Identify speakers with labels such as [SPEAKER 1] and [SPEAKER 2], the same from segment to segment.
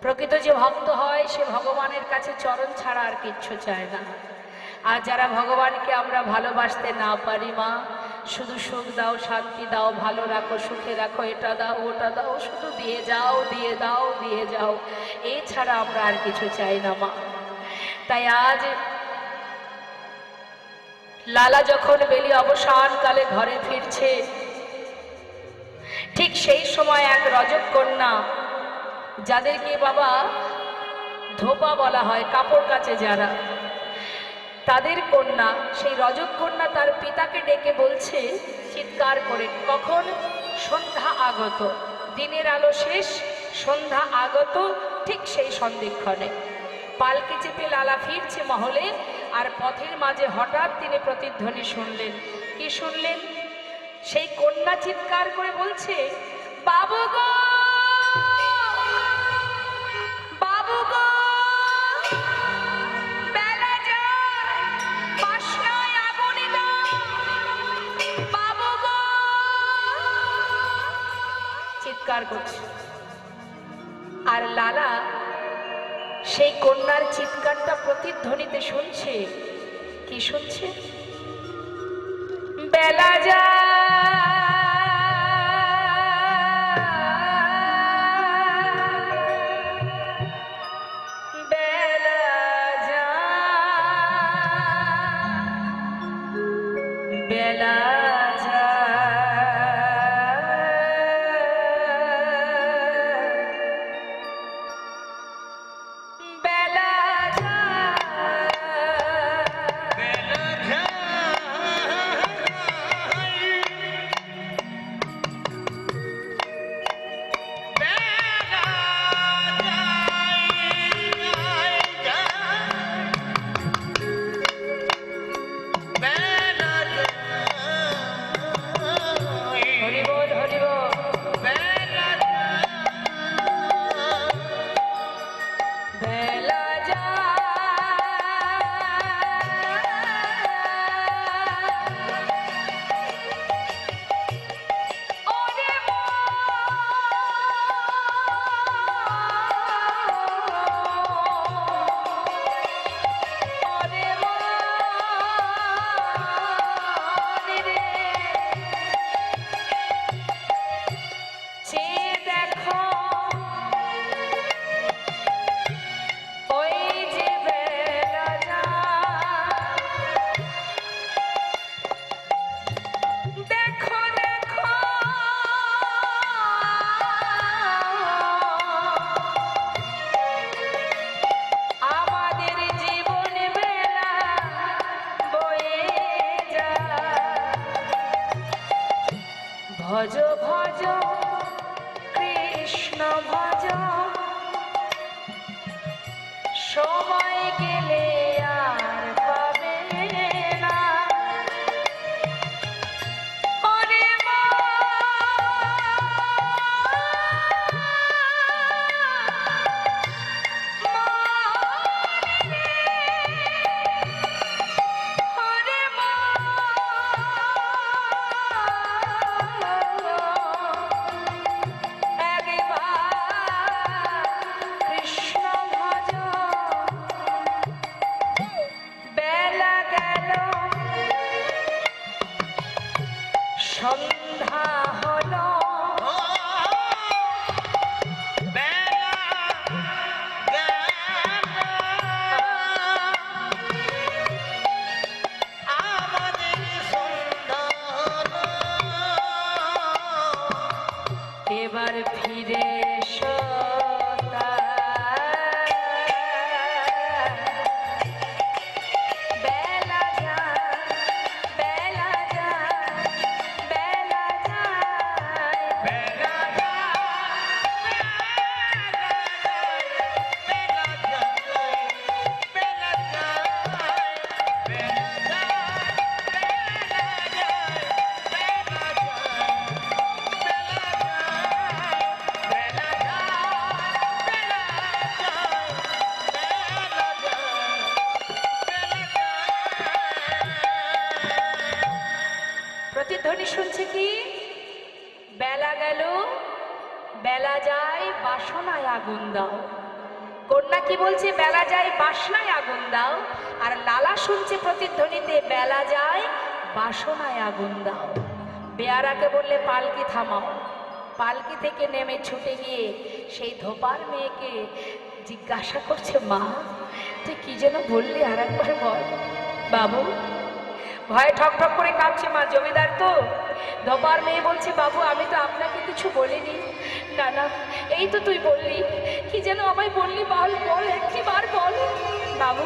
[SPEAKER 1] প্রকৃত যে ভক্ত হয় সে ভগবানের কাছে চরণ ছাড়া আর কিচ্ছু চায় না। আর যারা ভগবানকে আমরা ভালোবাসতে না পারি, মা শুধু সুখ দাও, শান্তি দাও, ভালো রাখো, সুখে রাখো, এটা দাও ওটা দাও, শুধু দিয়ে যাও, দিয়ে দাও, দিয়ে যাও, এছাড়া আমরা আর কিছু চাই না মা। তাই আজ লালা যখন বেলি অবসানকালে ঘরে ফিরছে, ঠিক সেই সময় এক রজকন্যা, যাদেরকে বাবা ধোপা বলা হয়, কাপড় কাচে যারা, তাদের কন্যা, সেই রজকন্যা তার পিতাকে ডেকে বলছে চিৎকার করে, কখন? সন্ধ্যা আগত, দিনের আলো শেষ, সন্ধ্যা আগত, ঠিক সেই সন্ধিক্ষণে পালকি চেপে লালা ফিরছে মহলে। আর পথের মাঝে হঠাৎ তিনি প্রতিধ্বনি শুনলেন। কি শুনলেন? সেই কন্যা চিৎকার করে বলছে, বাবু গো, বাবু গো, বেলা যায়, বাসনায় আগুনে দাও, বাবু গো, চিৎকার করছে। আর লালা সেই কন্যার চিৎকারটা প্রতিধ্বনিতে শুনছে। কি শুনছে? বেলা বেলা ভজ ভজ কৃষ্ণ ভজ, সময় গেলে আর পাবে না। ওরে মা, ওরে মা, সন্ধ্যা হলো, এবার ফিরে এসো। প্রতিধ্বনি শুনছে কি? বেলা গেল, বেলা যায়, বাসনায় আগুন দাও। কন্যা কি বলছে? বেলা যায়, বাসনায় আগুন দাও। আর লালা শুনছে প্রতিধ্বনিতে, বেলা যায়, বাসনায় আগুন দাও। বেয়ারাকে বললে পালকি থামাও। পালকি থেকে নেমে ছুটে গিয়ে সেই ধোপার মেয়েকে জিজ্ঞাসা করছে, মা তুই কি যেন বললি, আর একবার বল। বাবু ভয়ে ঠক ঠক করে কাঁপছে মা, জমিদার তো। ধোপার মেয়ে বলছে, বাবু আমি তো আপনাকে কিছু বলিনি। না না, এই তো তুই বললি, কি যেন আমায় বললি, বল বল, একটিবার বল। বাবু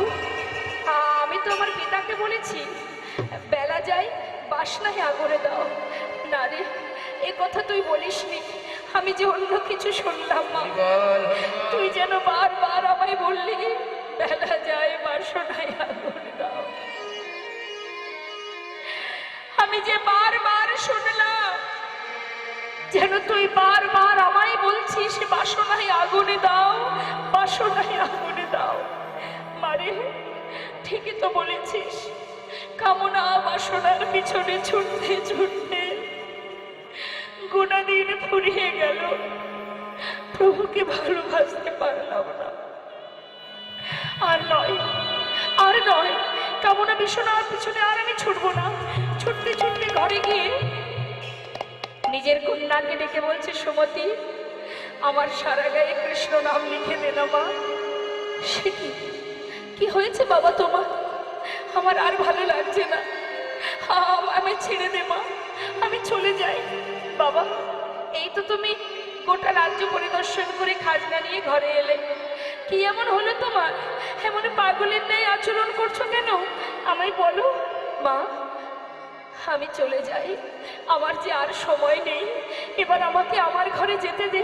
[SPEAKER 1] আমি তো আমার পিতাকে বলেছি বেলা যায়, বাসনায় আগুনে দাও। না রে, এ কথা তুই বলিসনি, আমি যে অন্য কিছু শুনলাম মা। তুই যেন বারবার আমায় বললি বেলা যায়, বাসনায় আগুন দাও। আমি যে বারবার শুনলাম যেন তুই বারবার আমায় বলছিস বাসনায় আগুনে দাও, বাসনায় আগুনে দাও। মারে ঠিকই তো বলেছিস, কামনা বাসনার পিছনে ছুটতে ছুটতে গোনা দিন ফুরিয়ে গেল, প্রভুকে ভালোবাসতে পারলাম না। আর নয়, আর নয়, কামনা বাসনার পিছনে আর আমি ছুটবো না। ছুটতে ছুটতে ঘরে গিয়ে নিজের কন্যাকে ডেকে বলছে, সুমতি আমার সারা গায়ে কৃষ্ণ নাম লিখে দে না মা। সে কি হয়েছে বাবা তোমার? আমার আর ভালো লাগছে না, আমি ছেড়ে দে মা, আমি চলে যাই। বাবা এই তো তুমি গোটা রাজ্য পরিদর্শন করে খাজনা নিয়ে ঘরে এলে, কি এমন হলো তোমার? এমন পাগলের ন্যায় আচরণ করছো কেন? আমায় বলো মা। আমি চলে যাই, আমার যে আর সময় নেই, এবার আমাকে আমার ঘরে যেতে দে।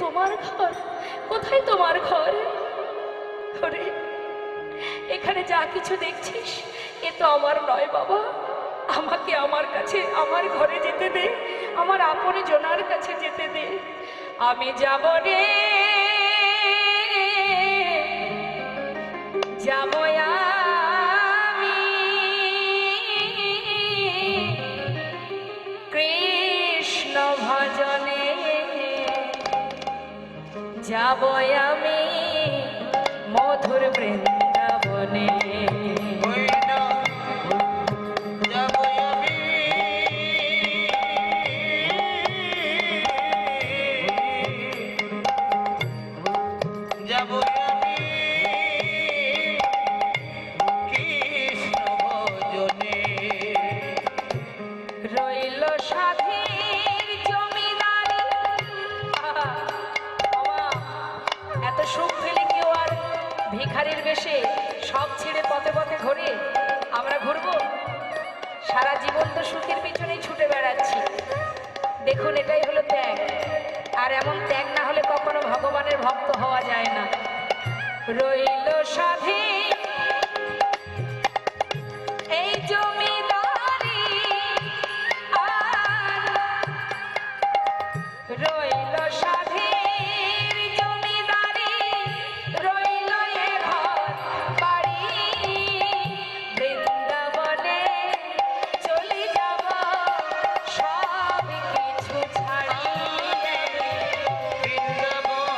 [SPEAKER 1] তোমার ঘর কোথায়? তোমার ঘর? ওরে এখানে যা কিছু দেখছিস এ তো আমার নয় বাবা, আমাকে আমার কাছে, আমার ঘরে যেতে দে, আমার আপন জনার কাছে যেতে দে। আমি যাব রে, যাব আমি কৃষ্ণ ভজনে, যাব আমি মধুর বৃন্দাবনে। রইল সাধের জমিদারি। এত সুখ পেলে কেউ আর ভিখারির বেশে সব ছেড়ে পথে পথে ঘুরে আমরা ঘুরবো? সারা জীবন তো সুখের পিছনেই ছুটে বেড়াচ্ছি। দেখুন এটাই হলো ত্যাগ, আর এমন ত্যাগ না হলে কখনো ভগবানের ভক্ত হওয়া যায় না। রইল সাধে এই জমিদারি, আর রইল সাধের জমিদারি, রইল এ ঘর বাড়ি, বৃন্দাবনে চলে যাব সব কিছু ছাড়িয়ে। বৃন্দাবনে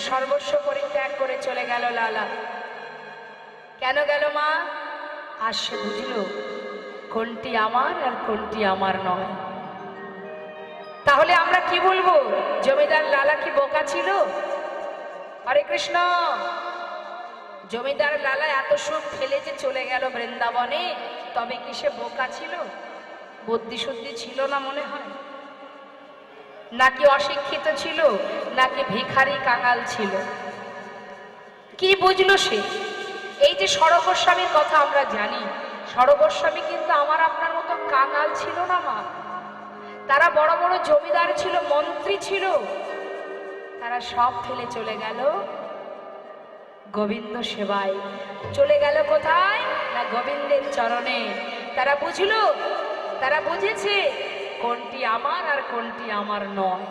[SPEAKER 1] সর্বস্ব পরিত্যাগ করে চলে গেল লালা। কেন গেল মা? আর সে বুঝলো কোনটি আমার আর কোনটি আমার নয়। তাহলে আমরা কি বলবো? জমিদার লালা কি বোকা ছিল? হরে কৃষ্ণ। জমিদার লালা এত সুখ ফেলে যে চলে গেল বৃন্দাবনে, তবে কি সে বোকা ছিল? বুদ্ধি শুদ্ধি ছিল না মনে হয়? নাকি অশিক্ষিত ছিল? নাকি ভিখারি কাঙাল ছিল? কি বুঝলো সে? এই যে সরগোস্বামীর কথা আমরা জানি, সরগোস্বামী কিন্তু আমার আপনার মতো কাঙাল ছিল না মা। তারা বড় বড় জমিদার ছিল, মন্ত্রী ছিল। তারা সব ফেলে চলে গেল গোবিন্দ সেবায়। চলে গেল কোথায়? না গোবিন্দের চরণে। তারা বুঝলো, তারা বুঝেছে কোনটি আমার আর কোনটি আমার নয়।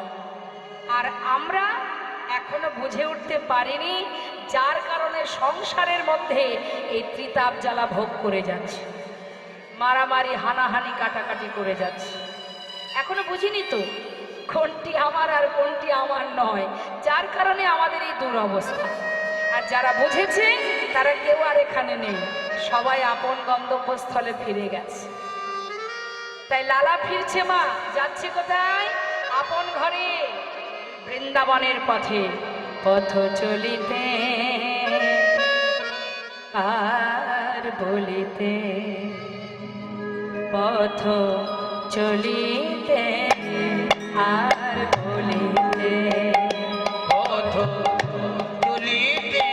[SPEAKER 1] আর আমরা এখনো বুঝে উঠতে পারিনি, যার কারণে সংসারের মধ্যে এই ত্রিতাপ জ্বালা ভোগ করে যাচ্ছে, মারামারি হানাহানি কাটাকাটি করে যাচ্ছে। এখনো বুঝিনি তো কোনটি আমার আর কোনটি আমার নয়, যার কারণে আমাদের এই দুরবস্থা। আর যারা বুঝেছে তারা কেউ আর এখানে নেই, সবাই আপন গন্তব্যস্থলে ফিরে গেছে। তাই লালা ফিরছে মা, যাচ্ছে কোথায়? আপন ঘরে, বৃন্দাবনের পথে। পথ চলিতে আর বলিতে, পথ চলিতে আর বলিতে,
[SPEAKER 2] পথ চলিতে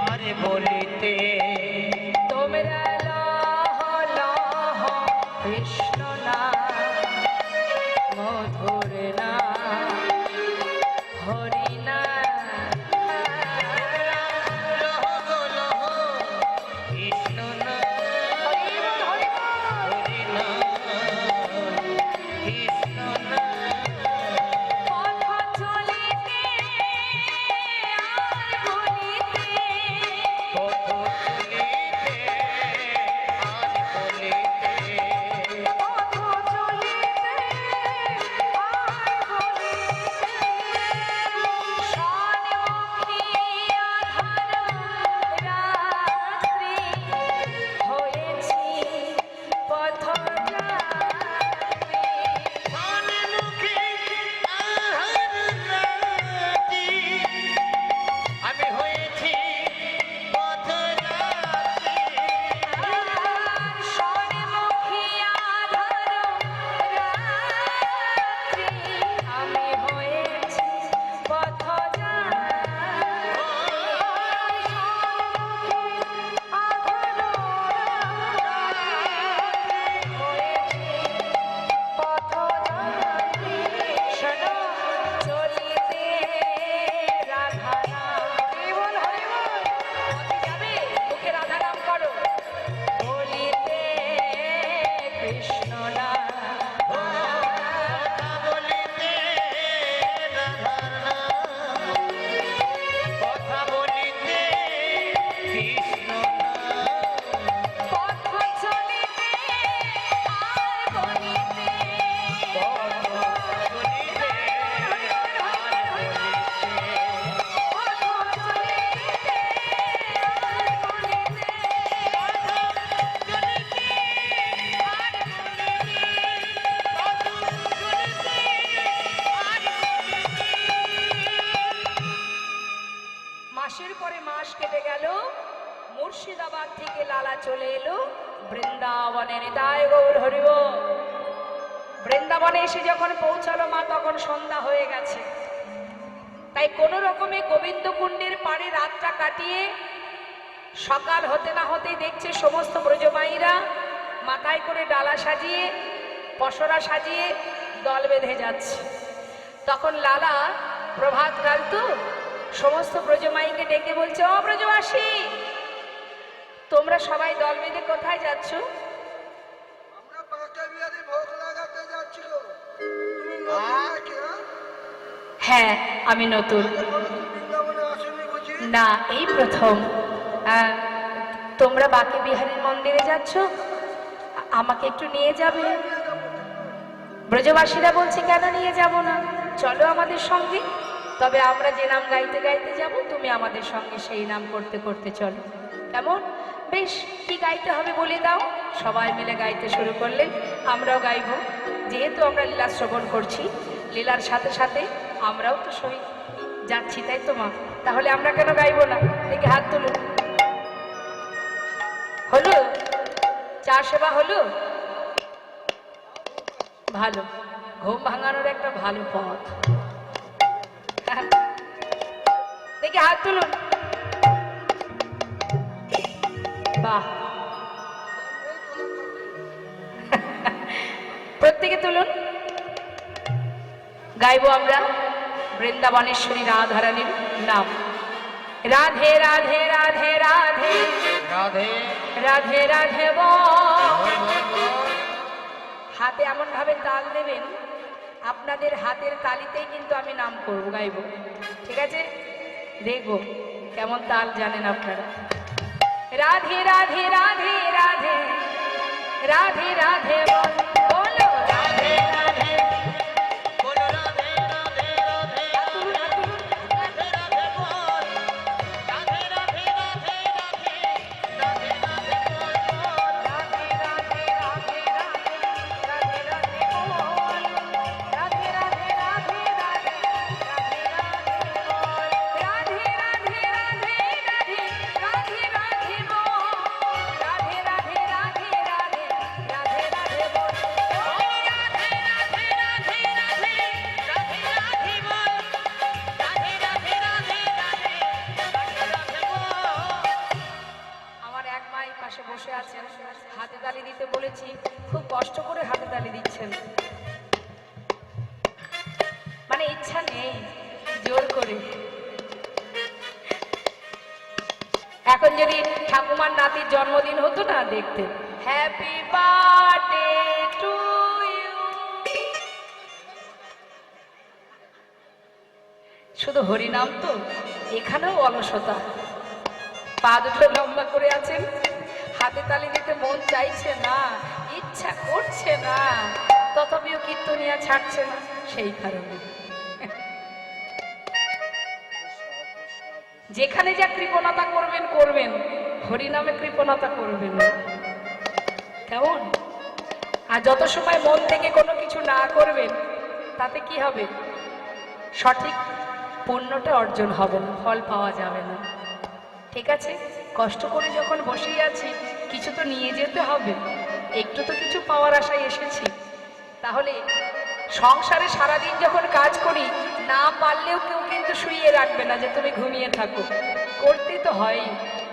[SPEAKER 2] আর বলিতে,
[SPEAKER 1] তোমরা লহ লহ কৃষ্ণ নাম, মধুর নাম, হরি নাম,
[SPEAKER 2] লহ গো লহ কৃষ্ণ নাম, হরি নাম, কৃষ্ণ নাম।
[SPEAKER 1] পথ চলিতে আর বলিতে,
[SPEAKER 2] পথ চলিতে আর বলিতে,
[SPEAKER 1] পথ চলিতে আর বলিতে, সন্মুখী আঁধার রাত্রি, হয়েছি পথযাত্রী।
[SPEAKER 2] সম্মুখে আহার রাতি, আমি হয়েছি পথযাত্রী।
[SPEAKER 1] সন্মুখী আঁধার রাত্রি, আমি হয়েছি পথযাত্রী। শোনো, চলিতে রাধা নাম, কেবল হরি বল। পথে যাবে, মুখে রাধা নাম করো। বলিতে কৃষ্ণ নাম,
[SPEAKER 2] কথা বলিতে রাধার নাম, কথা বলিতে কৃষ্ণ নাম।
[SPEAKER 1] পথ চলিতে আর বলিতে,
[SPEAKER 2] পথ চলিতে আর বলিতে,
[SPEAKER 1] পথ চলিতে আর বলিতে, মাসের পরে মাস কেটে গেল। মুর্শিদাবাদ থেকে লালা চলে এলো বৃন্দাবনে। নিতাই গৌর হরি বল। বৃন্দাবনে এসে যখন পৌঁছালো মা, তখন সন্ধ্যা হয়ে গেছে। তাই কোনো রকমে গোবিন্দ কুণ্ডের পাড়ে রাতটা কাটিয়ে সকাল হতে না হতেই দেখছে সমস্ত ব্রজমাইরা মাথায় করে ডালা সাজিয়ে, পসরা সাজিয়ে দল বেঁধে যাচ্ছে। তখন লালা প্রভাতকাল তো, সমস্ত ব্রজমাইকে ডেকে বলছে, ও ব্রজবাসী, তোমরা সবাই দল বেঁধে কোথায় যাচ্ছ?
[SPEAKER 3] আমরা পাকা বিহারি ভোগ লাগাতে যাচ্ছি গো। তুমি নতুন নাকি, হ্যাঁ?
[SPEAKER 1] হ্যাঁ, আমি নতুন।
[SPEAKER 3] আগে কোনোদিন বৃন্দাবনে আসেনি বুঝি?
[SPEAKER 1] না, এই প্রথম। তোমরা বাকি বিহারীর মন্দিরে যাচ্ছ, আমাকে একটু নিয়ে যাবে?
[SPEAKER 3] নিয়ে যাবো তো।
[SPEAKER 1] ব্রজবাসীরা বলছে, কেন নিয়ে যাব না, চলো আমাদের সঙ্গে। তবে আমরা যে নাম গাইতে গাইতে যাব, তুমি আমাদের সঙ্গে সেই নাম করতে করতে চলো। কেমন? বেশ, কি গাইতে হবে বলে দাও। সবাই মিলে গাইতে শুরু করলেন। আমরাও গাইব, যেহেতু আমরা লীলা শ্রবণ করছি, লীলার সাথে সাথে আমরাও তো সই যাচ্ছি, তাই তো মা? তাহলে আমরা কেন গাইবো না? দেখে হাত তুলুন। হলো? চা সেবা হলো? ভালো, ঘুম ভাঙানোর একটা ভালো পথ। দেখে হাত তুলুন। বাহ, প্রত্যেকে তুলুন। গাইবো আমরা বৃন্দাবনেশ্বরী রাধারানীর নাম। রাধে রাধে রাধে রাধে
[SPEAKER 2] রাধে
[SPEAKER 1] রাধে রাধে বল। হাতে এমন ভাবে তাল দেবেন, আপনাদের হাতের তালিতেই কিন্তু আমি নাম করব, গাইব। ঠিক আছে? দেখবো কেমন তাল জানেন আপনারা। রাধে রাধে রাধে রাধে রাধে রাধে বল, বলো রাধে রাধে।
[SPEAKER 2] বলো রাধে রাধে রাধে
[SPEAKER 1] হাত তুলুন, হাত তুলুন।
[SPEAKER 2] রাধে রাধে বল। রাধে রাধে রাধে রাধে রাধে রাধে বল বল।
[SPEAKER 1] রাধে রাধে রাধে রাধে রাধে রাধে বল। রাধে রাধে রাধে রাধে রাধে রাধে বল। রাধে রাধে রাধে রাধে রাধে রাধে বল। রাধে রাধে রাধে রাধে রাধে রাধে বল।
[SPEAKER 2] রাধে রাধে রাধে রাধে রাধে রাধে বল। রাধে রাধে রাধে রাধে রাধে রাধে বল।
[SPEAKER 1] আমার এক মাই পাশে বসে আছেন, হাতে তালি দিতে বলেছি, খুব কষ্ট করে হাতে তালি দিচ্ছেন। মানে ইচ্ছা নেই, জোর করে। এখন যদি ঠাকুমার নাতির জন্মদিন হতো না, দেখতে হ্যাপি বার্থডে টু ইউ, শুধু হরিনাম তো, এখানেও অলসতা। পা দুটো লম্বা করে আছেন, হাতে তালি দিতে মন চাইছে না, ইচ্ছা করছে না, তথাপিও কীর্তনিয়া ছাড়ছে না, সেই কারণে। যেখানে যা কৃপণতা করবেন করবেন, হরিনামে কৃপণতা করবেন না। কেমন? আর যত সময় মন থেকে কোনো কিছু না করবেন, তাতে কি হবে? সঠিক পুণ্যটা অর্জন হবে না, ফল পাওয়া যাবে না। ঠিক আছে? কষ্ট করে যখন বসেই আছি, কিছু তো নিয়ে যেতে হবে, একটু তো কিছু পাওয়ার আশায় এসেছি। তাহলে সংসারে সারাদিন যখন কাজ করি, না পারলেও কেউ কিন্তু শুইয়ে রাখবে না যে তুমি ঘুমিয়ে থাকো, করতে তো হয়ই।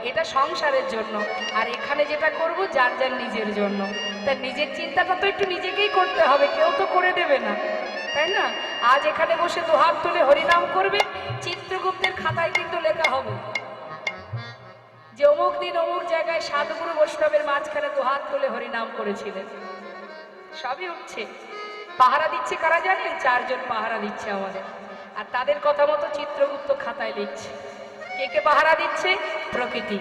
[SPEAKER 1] এটা সংসারের জন্য, আর এখানে যেটা করব যার যার নিজের জন্য। তাই নিজের চিন্তাটা তো একটু নিজেকেই করতে হবে, কেউ তো করে দেবে না, তাই না? আজ এখানে বসে দুহাত তুলে হরিনাম করবে, চিত্রগুপ্তের খাতায় কিন্তু লেখা হবে যে অমুক দিন অমুক জায়গায় সাধুগুরু বৈষ্ণবের মাঝখানে দুহাত তুলে হরিনাম করেছিলেন। সবই উঠছে। পাহারা দিচ্ছে কারা জানেন? 4 জন পাহারা দিচ্ছে আমাদের, আর তাদের কথা মতো চিত্রগুপ্ত খাতায় লিখছে। কে কে পাহারা দিচ্ছে? প্রকৃতি,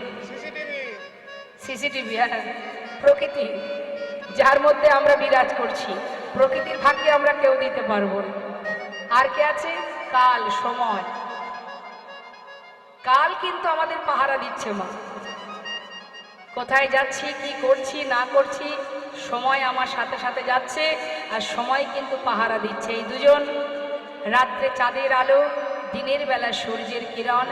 [SPEAKER 1] সিসিটিভি। হ্যাঁ, প্রকৃতি, যার মধ্যে আমরা বিরাজ করছি। প্রকৃতির ফাঁকি আমরা কেউ দিতে পারবো না। আর কে আছে? কাল, সময়। কাল কিন্তু আমাদের পাহারা দিচ্ছে মা। কোথায় যাচ্ছি, কি করছি না করছি, সময় আমার সাথে সাথে যাচ্ছে, আর সময় কিন্তু পাহারা দিচ্ছে। এই দুজন, রাত্রে চাঁদের আলো, দিনের বেলা সূর্যের কিরণ,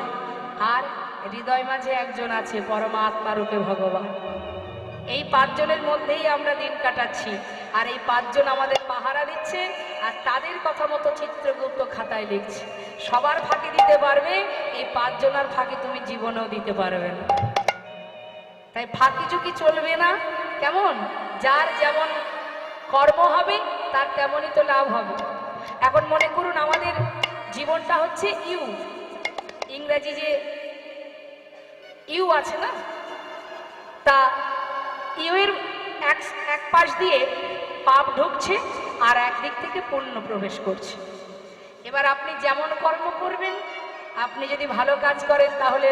[SPEAKER 1] আর হৃদয় মাঝে একজন আছে পরমাত্মা রূপে ভগবান। এই 5 জনের মধ্যেই আমরা দিন কাটাচ্ছি, আর এই 5 জন আমাদের পাহারা দিচ্ছে, আর তাদের কথা মতো চিত্রগুপ্ত খাতায় লিখছে। সবার ফাঁকি দিতে পারবে, এই 5 জনের ফাঁকি তুমি জীবনেও দিতে পারবে না। তাই ফাঁকি ঝুঁকি চলবে না। কেমন? যার যেমন কর্ম হবে তার তেমনই তো লাভ হবে। এখন মনে করুন আমাদের জীবনটা হচ্ছে ইউ, ইংরেজি যে ইউ আছে না, তা ইউ এর এক পাশ দিয়ে পাপ ঢুকছে, আর একদিক থেকে পুণ্য প্রবেশ করছে। এবার আপনি যেমন কর্ম করবেন, আপনি যদি ভালো কাজ করেন, তাহলে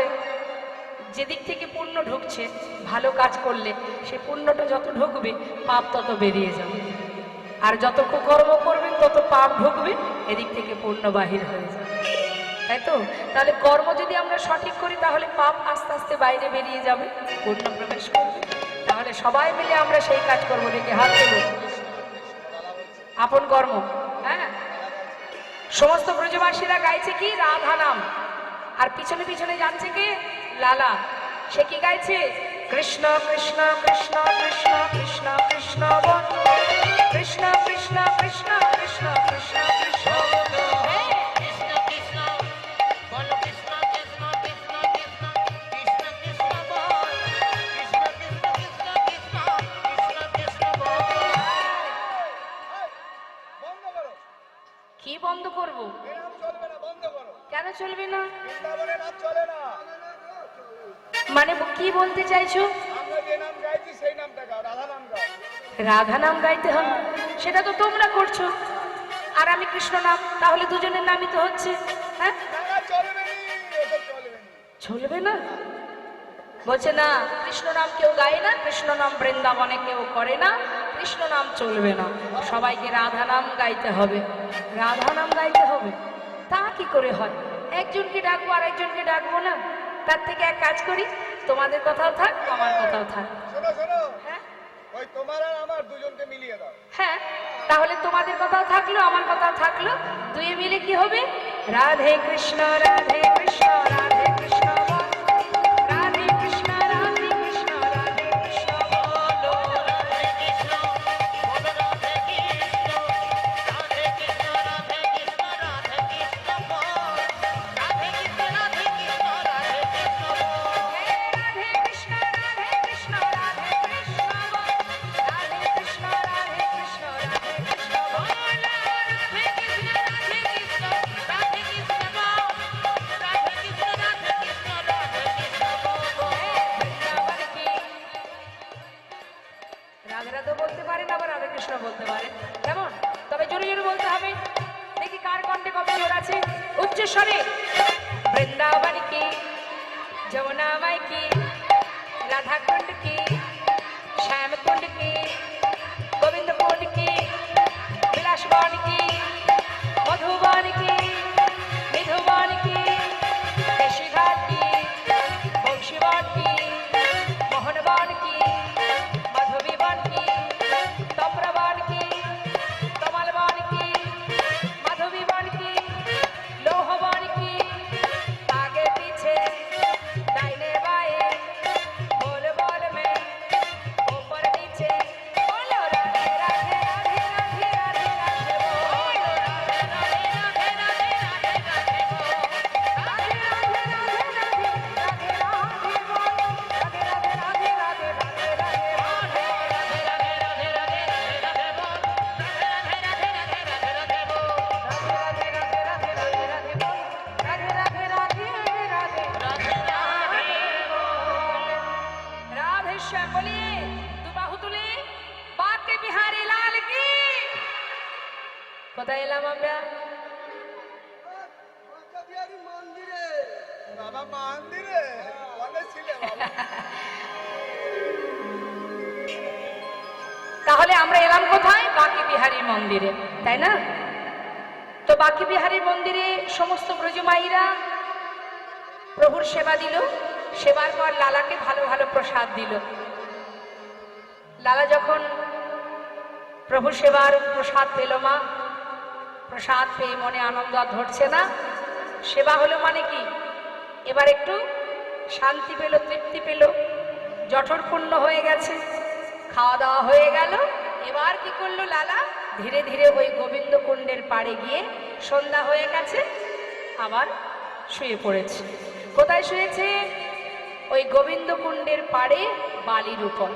[SPEAKER 1] যেদিক থেকে পুণ্য ঢুকছে, ভালো কাজ করলে সে পুণ্যটা যত ঢুকবে, পাপ তত বেরিয়ে যাবে। আর যত কুকর্ম করবেন তত পাপ ঢুকবে, এদিক থেকে পুণ্য বাহির হয়ে যাবে। তাই তো? তাহলে কর্ম যদি আমরা সঠিক করি তাহলে পাপ আস্তে আস্তে বাইরে বেরিয়ে যাবে, পূর্ণ প্রবেশ করবে। তাহলে সবাই মিলে আমরা সেই কাজ করবো, দেখে হাত তুলুন। আপন কর্ম, হ্যাঁ। সমস্ত ব্রজবাসীরা গাইছে কি রাধা নাম, আর পিছনে পিছনে যাচ্ছে কি লালা। সে কি গাইছে? কৃষ্ণ কৃষ্ণ কৃষ্ণ কৃষ্ণ কৃষ্ণ কৃষ্ণ বল, কৃষ্ণ কৃষ্ণ কৃষ্ণ কৃষ্ণ কৃষ্ণ কৃষ্ণ বল।
[SPEAKER 2] কৃষ্ণ কৃষ্ণ বল, কৃষ্ণ কৃষ্ণ কৃষ্ণ কৃষ্ণ কৃষ্ণ কৃষ্ণ বল, কৃষ্ণ কৃষ্ণ কৃষ্ণ কৃষ্ণ কৃষ্ণ কৃষ্ণ বল।
[SPEAKER 3] বন্ধ করো,
[SPEAKER 1] কি বন্ধ করব?
[SPEAKER 3] এই নাম চলবে না, বন্ধ করো।
[SPEAKER 1] কেন চলবে না?
[SPEAKER 3] বৃন্দাবনের নাম চলে না।
[SPEAKER 1] মানে কি বলতে চাইছো?
[SPEAKER 3] আমরা যে নাম গাইছি সেই নামটা গাও, রাধা নাম গাও।
[SPEAKER 1] রাধা নাম গাইতে হবে, সেটা তো তোমরা করছো, আর আমি কৃষ্ণ নাম, তাহলে দুজনের নামই তো হচ্ছে। হ্যাঁ,
[SPEAKER 3] না, চলবে নি, ওসব চলবে নি।
[SPEAKER 1] চলবে না? বলছে না, কৃষ্ণ নাম কেউ গায় না, কৃষ্ণ নাম বৃন্দাবনে কেউ করে না, কৃষ্ণ নাম চলবে না, সবাইকে রাধা নাম গাইতে হবে। রাধা নাম গাইতে হবে, তা কি করে হয়? একজনকে ডাকবো আর একজনকে ডাকবো না? তার থেকে এক কাজ করি, তোমাদের কথাও থাক, আমার কথাও থাক।
[SPEAKER 3] শোনো শোনো,
[SPEAKER 1] হ্যাঁ
[SPEAKER 3] ওই তোমার আর আমার দুজনকে মিলিয়ে দাও।
[SPEAKER 1] হ্যাঁ, তাহলে তোমাদের কথাও থাকলো, আমার কথাও থাকলো, দুয়ে মিলে কি হবে? রাধে কৃষ্ণ রাধে কৃষ্ণ রাধে কৃষ্ণ বল, রাধে কৃষ্ণ রাধে কৃষ্ণ রাধে কৃষ্ণ বলো।
[SPEAKER 2] রাধে কৃষ্ণ বল, রাধে কৃষ্ণ, রাধে কৃষ্ণ রাধে কৃষ্ণ রাধে কৃষ্ণ বল, রাধে কৃষ্ণ রাধে কৃষ্ণ রাধে কৃষ্ণ বল।
[SPEAKER 1] রাধে কৃষ্ণ রাধে কৃষ্ণ রাধে কৃষ্ণ বল, রাধে কৃষ্ণ রাধে কৃষ্ণ রাধে কৃষ্ণ বল।
[SPEAKER 2] রাধে কৃষ্ণ রাধে কৃষ্ণ রাধে কৃষ্ণ বল, রাধে কৃষ্ণ রাধে কৃষ্ণ রাধে কৃষ্ণ বল।
[SPEAKER 1] বৃন্দাবন কি রাধে রাধে বলতে পারেন, আবার রাধে কৃষ্ণ বলতে পারেন, কেমন? তবে জোরে জোরে বলতে হবে, দেখি কার কণ্ঠে কত জোর আছে। উচ্চ স্বরে বৃন্দাবন কি, যমুনা মাই কি, রাধা কুণ্ড কি, শ্যাম কুণ্ড কি, গোবিন্দ কুণ্ড কি, বিলাস বন কি, মধুবন কি, মিধুবন কি, কেশিঘাট কি, বংশীবন কি, মোহনবন কি, মাধবীবন কি, তম্রবন কি, কমলবন কি, মাধবীবন কি, লৌহবন কি, आगे पीछे दाहिने बाएं बोल बोल में ऊपर नीचे बोलो राधे राधे राधे राधे राधे राधे बोलो राधे राधे राधे राधे राधे राधे बोलो राधे राधे राधे राधे राधे राधे बोलो राधे राधे राधे राधे राधे राधे बोलो
[SPEAKER 2] राधे राधे राधे राधे राधे बोल, राधे राधे राधे राधे राधे बोल,
[SPEAKER 1] राधे राधे राधे राधे राधे बोलो राधे राधे राधे राधे
[SPEAKER 2] राधे राधे
[SPEAKER 1] राधे श्याम बोलिए, दो बाहु तुले, बाके बिहारी लाल की। কোথায় এলাম আমরা?
[SPEAKER 3] বাঁকাবিহারী মন্দিরে। বাবা মন্দিরে বলেছিলে বাবা।
[SPEAKER 1] তাহলে আমরা এলাম কোথায়? বাকি বিহারী মন্দিরে, তাই না? তো বাকি বিহারী মন্দিরে সমস্ত ব্রজমাইরা প্রভুর সেবা দিল, সেবার পর লালাকে ভালো ভালো প্রসাদ দিল। লালা যখন প্রভু সেবার প্রসাদ পেল, মা প্রসাদ পেয়ে মনে আনন্দ আর ধরছে না। সেবা হলো মানে কি, এবার একটু শান্তি পেল, তৃপ্তি পেল, জঠর পূর্ণ হয়ে গেছে, খাওয়া দাওয়া হয়ে গেল। এবার কি করলো লালা? ধীরে ধীরে ওই গোবিন্দ কুণ্ডের পাড়ে গিয়ে, সন্ধ্যা হয়ে গেছে, আবার শুয়ে পড়েছে। কোথায় শুয়েছে? ওই গোবিন্দ কুণ্ডের পাড়ে বালির উপর।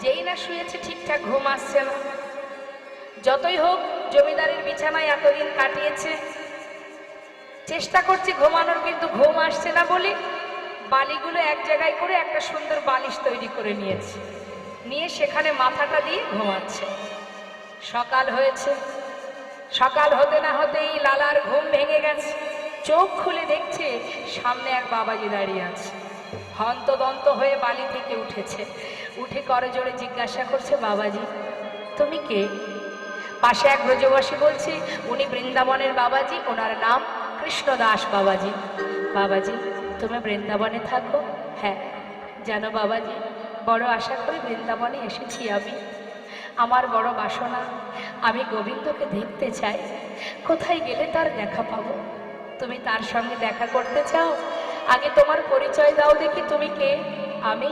[SPEAKER 1] যেই না শুয়েছে ঠিকঠাক ঘুম আসছে না। যতই হোক জমিদারের বিছানায় এতদিন কাটিয়েছে, চেষ্টা করছে ঘুমানোর, কিন্তু ঘুম আসছে না বলে বালিগুলো এক জায়গায় করে একটা সুন্দর বালিশ তৈরি করে নিয়েছে, নিয়ে সেখানে মাথাটা দিয়ে ঘুমাচ্ছে। সকাল হয়েছে, সকাল হতে না হতেই লালার ঘুম ভেঙে গেছে। চোখ খুলে দেখছে সামনে এক বাবাজি দাঁড়িয়ে আছে। হন্তদন্ত হয়ে বালি থেকে উঠেছে, উঠে করজোড়ে জিজ্ঞাসা করছে, বাবাজি তুমি কে? পাশে এক ব্রজবাসী বলছে, উনি বৃন্দাবনের বাবাজি, ওনার নাম কৃষ্ণ দাস বাবাজি। বাবাজি তুমি বৃন্দাবনে থাকো? হ্যাঁ জানো বাবাজি, বড় আশা করে বৃন্দাবনে এসেছি আমি। আমার বড় বাসনা, আমি গোবিন্দকে দেখতে চাই। কোথায় গেলে তার দেখা পাবো? তুমি তার সঙ্গে দেখা করতে চাও? আগে তোমার পরিচয় দাও দেখি, তুমি কে? আমি,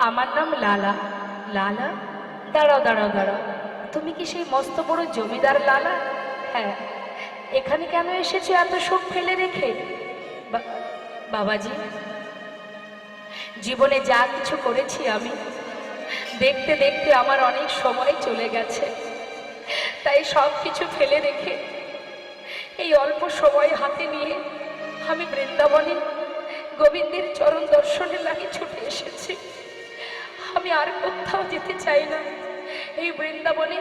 [SPEAKER 1] আমার নাম লালা। লালা? দাঁড়াও দাঁড়াও দাঁড়াও, তুমি কি সেই মস্ত বড় জমিদার লালা? হ্যাঁ। এখানে কেন এসেছো এত সুখ ফেলে রেখে? বাবাজি, জীবনে যা কিছু করেছি আমি, দেখতে দেখতে আমার অনেক সময় চলে গেছে। তাই সব কিছু ফেলে রেখে এই অল্প সময় হাতে নিয়ে আমি বৃন্দাবনে গোবিন্দের চরণ দর্শনের লাগি ছুটে এসেছি। আমি আর কোথাও যেতে চাই না, এই বৃন্দাবনে।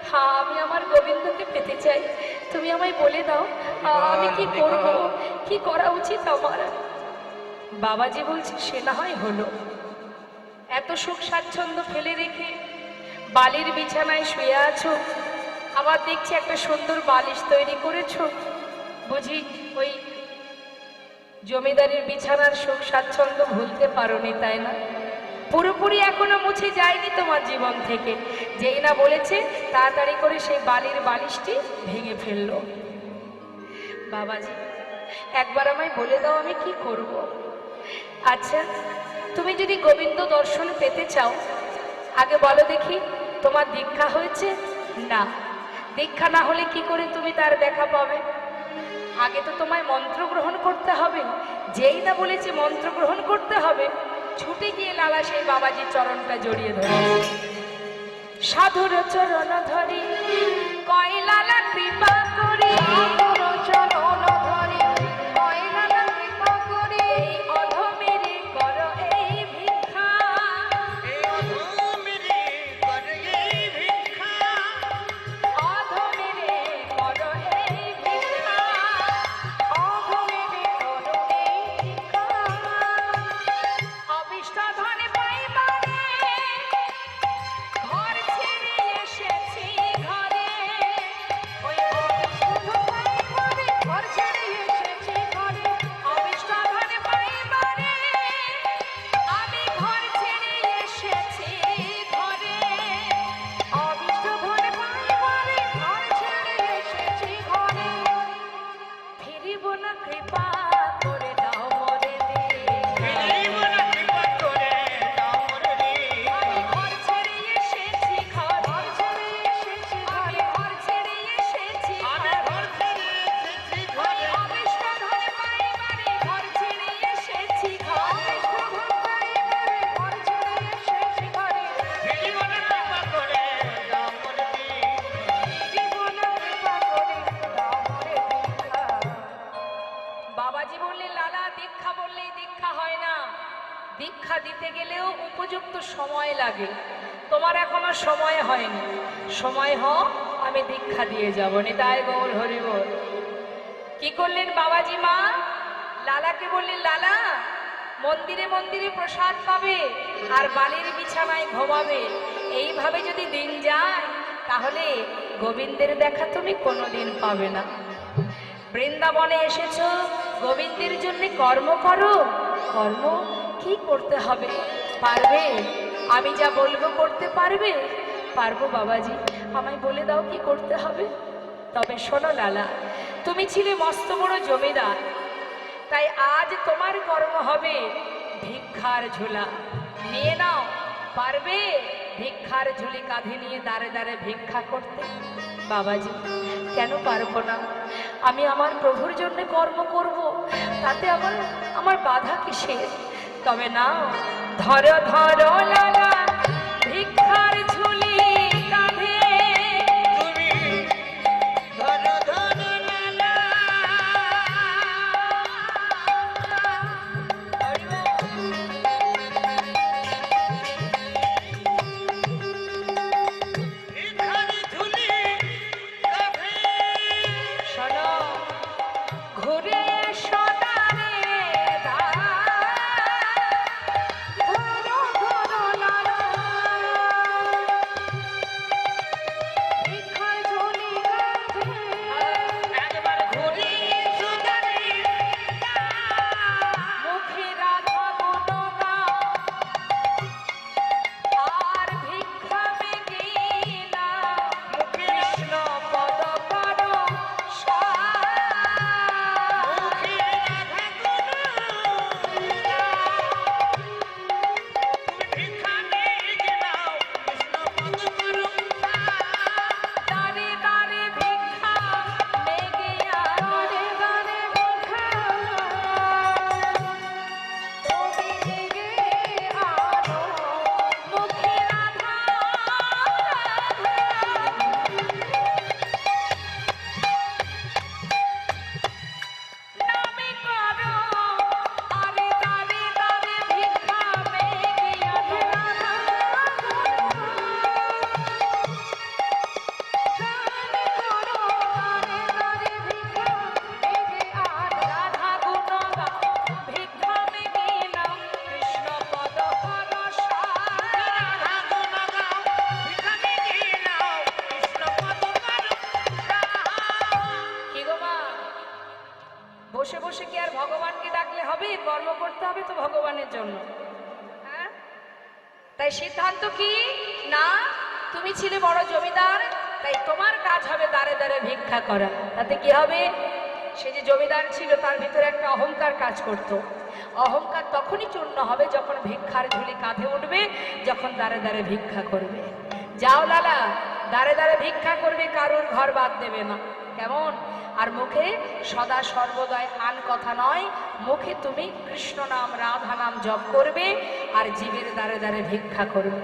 [SPEAKER 1] হ্যাঁ, আমি আমার গোবিন্দকে পেতে চাই। তুমি আমায় বলে দাও আমি কি করব, কি করা উচিত আমার? বাবাজি বলছে সে না হয় হলো। এত সুখ স্বাচ্ছন্দ্য ফেলে রেখে বালির বিছানায় শুয়ে আছো, আবার দেখছি একটা সুন্দর বালিশ তৈরি করেছো। বুঝি ওই জমিদারের বিছানার সুখ স্বাচ্ছন্দ্য ভুলতে পারোনি, তাই না? পুরোপুরি এখনো মুছে যায়নি তোমার জীবন থেকে। যেই না বলেছে তাড়াতাড়ি করে সেই বালির বালিশটি ভেঙে ফেললো। বাবাজি একবার আমায় বলে দাও আমি কি করব? আচ্ছা, তুমি যদি গোবিন্দ দর্শন পেতে চাও, আগে বলো দেখি তোমার দীক্ষা হয়েছে? না। দীক্ষা না হলে কি করে তুমি তার দেখা পাবে? আগে তো তোমায় মন্ত্র গ্রহণ করতে হবে। যেই না বলেছে মন্ত্র গ্রহণ করতে হবে, ছুটে গিয়ে লালা সেই বাবাজির চরণটা জড়িয়ে ধরে। সাধুর চরণ ধরি কয় লালা কৃপা করি, সাধুর চরণ ধরি কয় লালা কৃপা করি, অধমের কর এই ভিক্ষা,
[SPEAKER 2] এই অধমেরে করে এই ভিক্ষা,
[SPEAKER 1] অধমের কর এই ভিক্ষা, অধমের কর এই ভিক্ষা। অবিষ্ট ধনে পাইবারে ঘর ছেড়ে এসেছি ঘরে, ওই অবিষ্ট পাইবারে ঘর ছেড়ে এসেছি ঘরে, অবিষ্ট ধনে পাইবারে আমি ঘর ছেড়ে এসেছি ঘরে, অবিষ্ট ধনে পাইবারে ঘর ছেড়ে এসেছি ঘরে, ফিরিব না কৃপা করে দাও মোরে
[SPEAKER 2] ফিরিব না কৃপা করে দাও মোরে রে।
[SPEAKER 1] আমি ঘর ছেড়ে এসেছি ঘর, ঘর ছেড়ে এসেছি ঘরে, ঘর ছেড়ে এসেছি
[SPEAKER 2] আমি ঘর ছেড়ে এসেছি ঘরে,
[SPEAKER 1] অবিষ্ট ধনে পাইবারে ঘর ছেড়ে এসেছি ঘর, অবিষ্ট ধন পাইবারে ঘর ছেড়ে এসেছি ঘরে,
[SPEAKER 2] ফিরিব না কৃপা করে দাও মোরে রে।
[SPEAKER 1] জীবন কৃপা করে দাও মোরে দীক্ষা। বাবাজি বললেন লালা, দীক্ষা বললেই দীক্ষা হয় না, দীক্ষা দিতে গেলেও উপযুক্ত সময় লাগে। তোমার এখনো সময় হয়নি, সময় আমি দীক্ষা দিয়ে যাব। নিতাই গৌর হরি বল। কি করলেন বাবাজি মা? লালাকে বললেন লালা, মন্দিরে মন্দিরে প্রসাদ পাবে আর বালির বিছানায় ঘুমাবে। এইভাবে যদি দিন যায় তাহলে গোবিন্দের দেখা তুমি কোনোদিন পাবে না। বৃন্দাবনে এসেছো, গোবিন্দের জন্য কর্ম করো। কর্ম কি করতে হবে? পারবে? আমি যা বলবো করতে পারবে? পারবো বাবাজি, আমায় বলে দাও কি করতে হবে। তবে শোনো লালা, তুমি ছিলে মস্ত বড় জমিদার, তাই আজ তোমার কর্ম হবে ভিক্ষার ঝোলা। নিয়ে নাও। পারবে ভিক্ষার ঝুলি কাঁধে নিয়ে দাঁড়ে দাঁড়ে ভিক্ষা করতে? বাবাজি কেন পারবো না? আমি আমার প্রভুর জন্য কর্ম করব, তাতে আমার বাধা কিসের? তবে নাও, ধরো ধরো লালা ভিক্ষার ঝুলি কাঁধে,
[SPEAKER 2] তুমি ধরো ধরো লালা, ভিখারি ঝুলি কাঁধে,
[SPEAKER 1] শোনো, ঘুরে এসো দাঁড়ে ধরো ধরো লালা হবে, কর্ম করতে হবে তো ভগবানের জন্য। হ্যাঁ, তাই সিদ্ধান্ত কি না, তুমি ছিলে বড় জমিদার, তাই তোমার কাজ হবে দাঁড়ে দাঁড়ে ভিক্ষা করা। তাতে কি হবে, সে যে জমিদার ছিল তার ভিতরে একটা অহংকার কাজ করত। অহংকার তখনই চূর্ণ হবে যখন ভিক্ষার ঝুলি কাঁধে উঠবে, যখন দাঁড়ে দাঁড়ে ভিক্ষা করবে। যাও লালা, দাঁড়ে দাঁড়ে ভিক্ষা করবে, কারোর ঘর বাদ দেবে না, কেমন? আর মুখে সদা সর্বদাই আন কথা নয়, মুখে তুমি কৃষ্ণ নাম রাধা নাম জপ করবে আর জীবের দাঁড়ে দাঁড়ে ভিক্ষা করবে।